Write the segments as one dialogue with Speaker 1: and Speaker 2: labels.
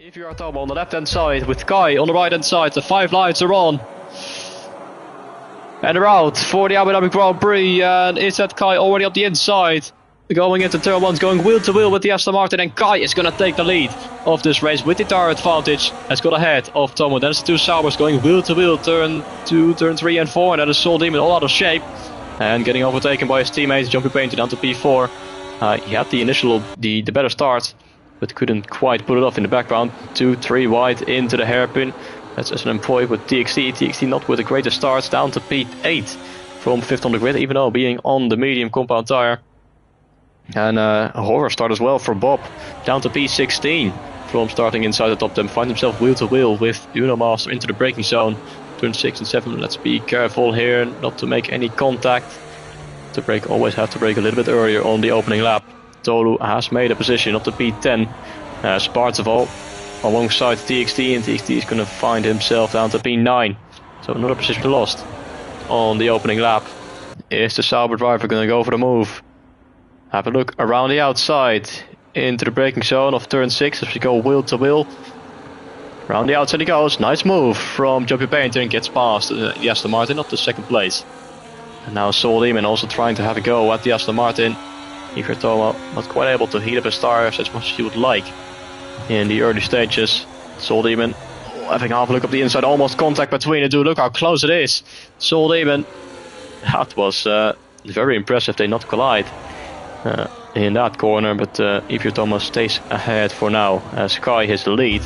Speaker 1: If you are Tom on the left hand side with Kai on the right hand side, the 5 lights are on. And they're out for the Abu Dhabi Grand Prix. And is that Kai already up the inside? Going into turn 1, going wheel to wheel with the Aston Martin, and Kai is going to take the lead of this race with the tire advantage. Has got ahead of Tomo. Then it's the 2 Saubers going wheel to wheel, turn 2, turn 3 and 4, and that is Soul Demon all out of shape. And getting overtaken by his teammates, Jumpy Painter down to P4. He had the better start, but couldn't quite pull it off in the background. 2, 3 wide into the hairpin. That's S&M Void with TXT. TXT not with the greatest starts, down to P8 from 5th on the grid, even though being on the medium compound tire. And a horror start as well for Bob, down to P16 from starting inside the top 10. Finds himself wheel to wheel with Uno Master into the braking zone. Turn 6 and 7, let's be careful here not to make any contact. To brake, always have to brake a little bit earlier on the opening lap. Tolu has made a position up to P10. Spartaval alongside TXT, and TXT is going to find himself down to P9. So another position lost on the opening lap. Is the Sauber driver going to go for the move? Have a look around the outside into the braking zone of turn 6 as we go wheel to wheel. Around the outside he goes. Nice move from Jumpy Painter and gets past the Aston Martin up to 2nd place. And now Soul Demon also trying to have a go at the Aston Martin. Iker Toma not quite able to heat up his tires as much as he would like in the early stages. Soul Demon having half a look up the inside, almost contact between the two. Look how close it is. Soul Demon, that was very impressive. They not collide in that corner, but Iker Toma stays ahead for now as Kai, his lead,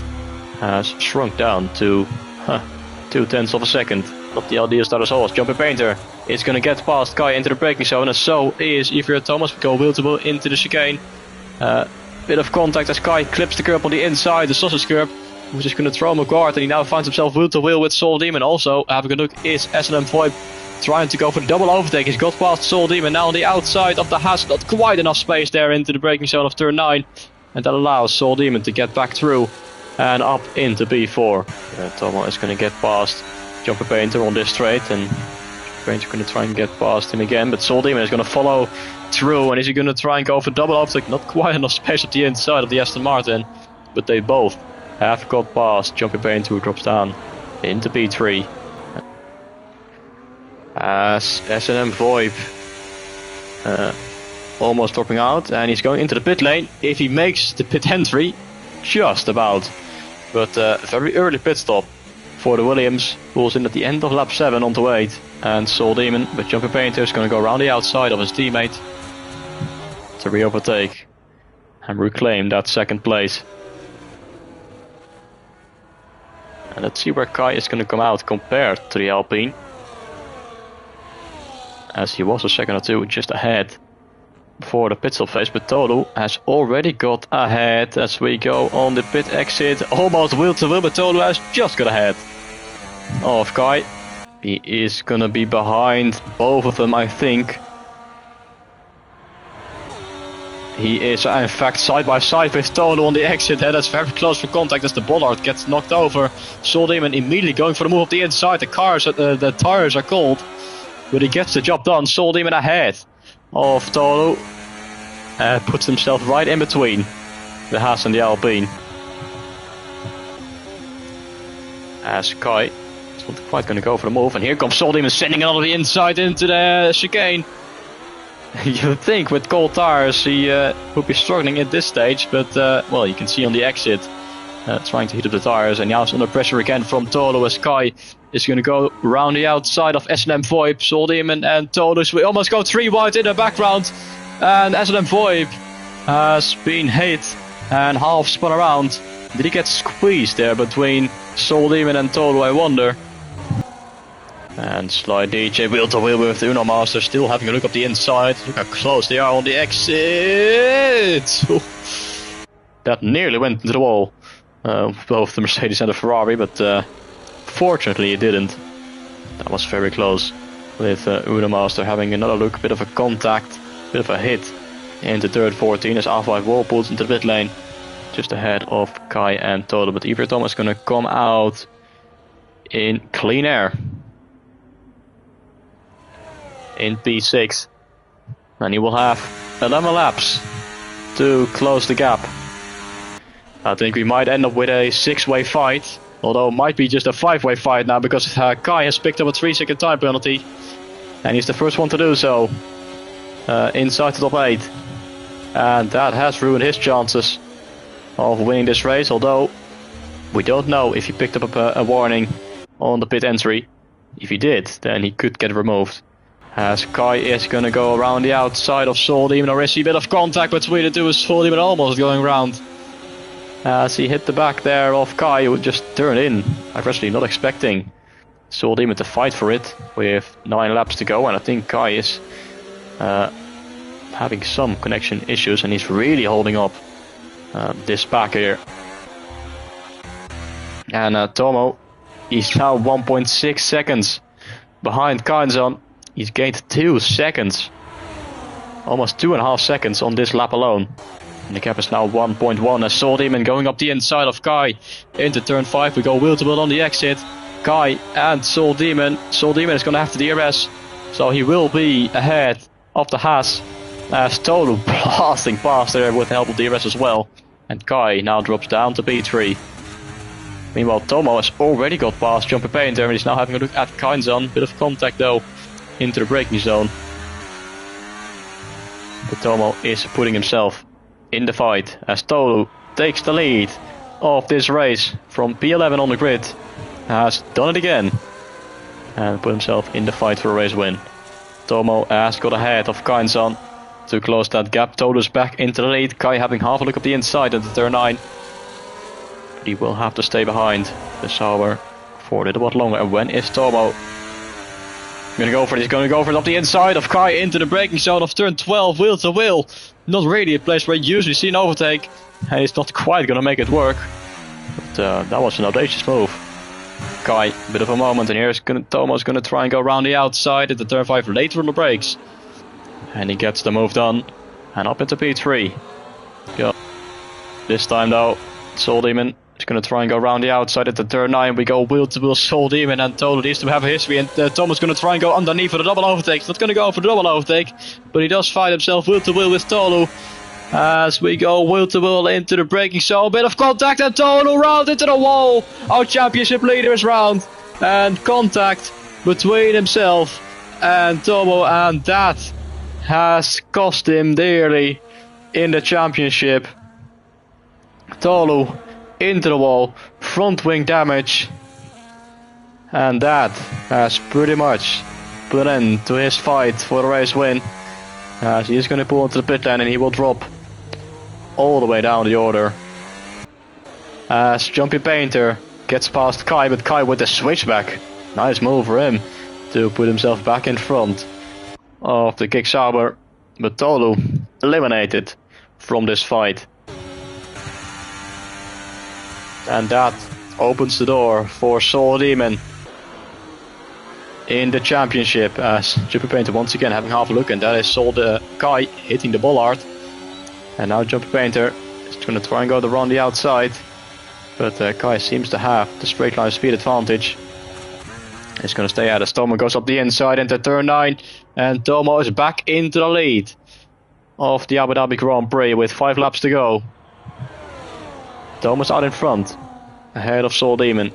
Speaker 1: has shrunk down to 0.2 of a second. Not the ideal start as always. Jumpy Painter is going to get past Kai into the braking zone, and so is Iker Thomas. We go wheel to wheel into the chicane. Bit of contact as Kai clips the curb on the inside, the sausage curb, which is going to throw him a guard, and he now finds himself wheel to wheel with Soul Demon. Also, having a look is S&M Void trying to go for the double overtake. He's got past Soul Demon, now on the outside of the Haas. Not quite enough space there into the braking zone of turn 9, and that allows Soul Demon to get back through and up into B4. Tomo is going to get past Jumpy Painter on this straight, and Painter going to try and get past him again, but Soul Demon is going to follow through, and is he going to try and go for double overtake? Not quite enough space at the inside of the Aston Martin, but they both have got past Jumpy Painter, who drops down into P3. As S&M VoIP almost dropping out, and he's going into the pit lane. If he makes the pit entry, just about, but very early pit stop for the Williams. Pulls in at the end of lap 7 onto 8, and Soul Demon, but Jumpy Painter is going to go around the outside of his teammate to re-overtake and reclaim that 2nd place. And let's see where Kai is going to come out compared to the Alpine, as he was a second or two just ahead before the pit stop phase, but Tolu has already got ahead as we go on the pit exit. Almost wheel to wheel, but Tolu has just got ahead of Kai. He is gonna be behind both of them, I think. He is in fact side by side with Tolu on the exit, and that's very close for contact as the bollard gets knocked over. Soul Demon immediately going for the move up the inside. The tires are cold, but he gets the job done. Soul Demon ahead of Tolu, puts himself right in between the Haas and the Alpine. As Kai is not quite going to go for the move, and here comes Soul Demon sending it on the inside into the chicane. You would think with cold tires he would be struggling at this stage, but well, you can see on the exit trying to heat up the tires, and now it's under pressure again from Tolu as Kai is going to go around the outside of S&M VoIP. Soul Demon and Tolu, we almost go 3 wide in the background, and S&M VoIP has been hit and half spun around. Did he get squeezed there between Soul Demon and Tolu, I wonder? And Slide DJ wheel to wheel with the Uno Master, still having a look up the inside. Look how close they are on the exit. That nearly went into the wall, both the Mercedes and the Ferrari, but fortunately it didn't. That was very close, with Uno Master having another look, bit of a contact, bit of a hit into third 14 as R5 whirlpools into the pit lane, just ahead of Kai and Tolu. But Iker Thomas is going to come out in clean air in P6, and he will have 11 laps to close the gap I think we might end up with a 6-way fight. Although it might be just a 5-way fight now, because Kai has picked up a 3-second time penalty. And he's the first one to do so. Inside the top 8. And that has ruined his chances of winning this race. Although we don't know if he picked up a warning on the pit entry. If he did, then he could get removed. As Kai is going to go around the outside of Soul Demon, or is he a bit of contact between the two, as Soul Demon almost going round. As he hit the back there of Kai, who just turned in. I'm actually not expecting Soul Demon to fight for it with 9 laps to go, and I think Kai is having some connection issues, and he's really holding up this back here. And Tomo, he's now 1.6 seconds behind Kainzon. He's gained 2 seconds, almost 2.5 seconds on this lap alone. And the gap is now 1.1 as Soul Demon going up the inside of Kai into turn 5. We go wheel to wheel on the exit. Kai and Soul Demon. Soul Demon is going to have the DRS, so he will be ahead of the Haas. As Tolu blasting past there with the help of DRS as well. And Kai now drops down to P3. Meanwhile, Tomo has already got past Jumpy Painter, and he's now having a look at Kainzon. Bit of contact though into the braking zone. But Tomo is putting himself in the fight as Tolu takes the lead of this race from P11 on the grid. Has done it again and put himself in the fight for a race win. Tomo has got ahead of Kainzon to close that gap. Tolu's back into the lead. Kai having half a look at the inside into turn 9. But he will have to stay behind the Sauber for a little bit longer. And when is Tomo going to go for it? He's going to go for it up the inside of Kai into the braking zone of turn 12, wheel to wheel. Not really a place where you usually see an overtake, and he's not quite going to make it work. But that was an audacious move. Kai, a bit of a moment, and here's Tomo's going to try and go around the outside into turn 5 later on the brakes. And he gets the move done, and up into P3. Go. This time though, Soul Demon is going to try and go around the outside at the turn 9. We go wheel to wheel Soul Demon, and Tolu needs to have a history, and Tomo's going to try and go underneath for the double overtake. He's not going to go for the double overtake, but he does find himself wheel to wheel with Tolu. As we go wheel to wheel into the braking zone, a bit of contact, and Tolu round into the wall. Our championship leader is round, and contact between himself and Tomo, and that has cost him dearly in the championship. Tolu into the wall, front wing damage, and that has pretty much put an end to his fight for the race win. As he is going to pull into the pit lane, and he will drop all the way down the order. As Jumpy Painter gets past Kai, but Kai with the switchback. Nice move for him to put himself back in front of the Kick Sauber, but Tolu eliminated from this fight. And that opens the door for Soul Demon in the championship, as Jumpy Painter once again having half a look, and that is Kai hitting the bollard. And now Jumpy Painter is going to try and go around the outside, but Kai seems to have the straight line speed advantage. He's going to stay out as Tomo goes up the inside into turn 9, and Tomo is back into the lead of the Abu Dhabi Grand Prix with 5 laps to go. Tomo's out in front, ahead of Soul Demon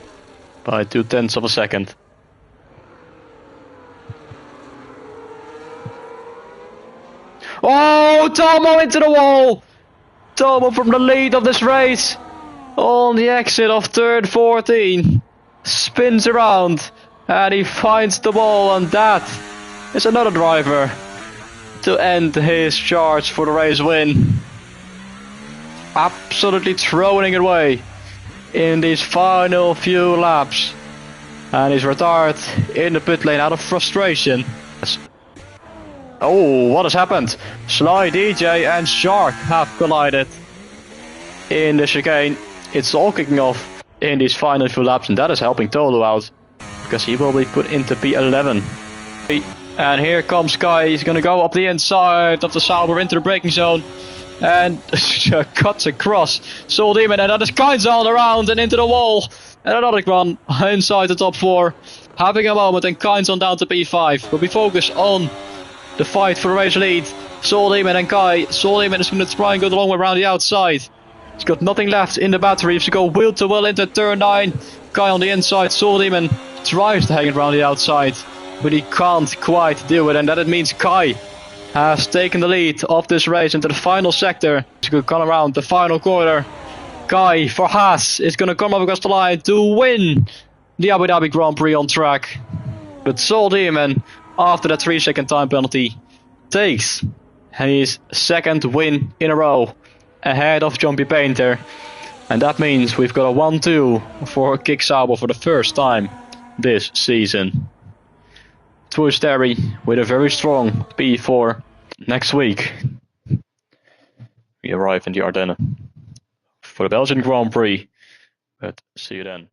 Speaker 1: by 0.2 of a second. Oh, Tomo into the wall! Tomo from the lead of this race on the exit of turn 14 spins around, and he finds the wall, and that is another driver to end his charge for the race win. Absolutely throwing it away in these final few laps, and he's retired in the pit lane out of frustration. Oh, what has happened? Sly DJ and Shark have collided in the chicane. It's all kicking off in these final few laps, and that is helping Tolu out, because he will be put into P11. And here comes Kai. He's going to go up the inside of the Sauber into the braking zone, and cuts across Soul Demon, and that is Kainzon around and into the wall, and another one inside the top 4, having a moment, and Kainzon down to P5. But we focus on the fight for the race lead. Soul Demon and Kai. Soul Demon is going to try and go the long way around the outside He's got nothing left in the battery. If you go wheel to wheel into turn 9, Kai on the inside, Soul Demon tries to hang it around the outside, but he can't quite do it, and that it means Kai has taken the lead of this race into the final sector. He's going to come around the final corner. Kai for Haas is going to come up across the line to win the Abu Dhabi Grand Prix on track. But Soul Demon, after that 3-second time penalty, takes his second win in a row ahead of Jumpy Painter. And that means we've got a 1-2 for Kick Sauber for the first time this season. Towards Terry with a very strong P4. Next week we arrive in the Ardennes for the Belgian Grand Prix. But see you then.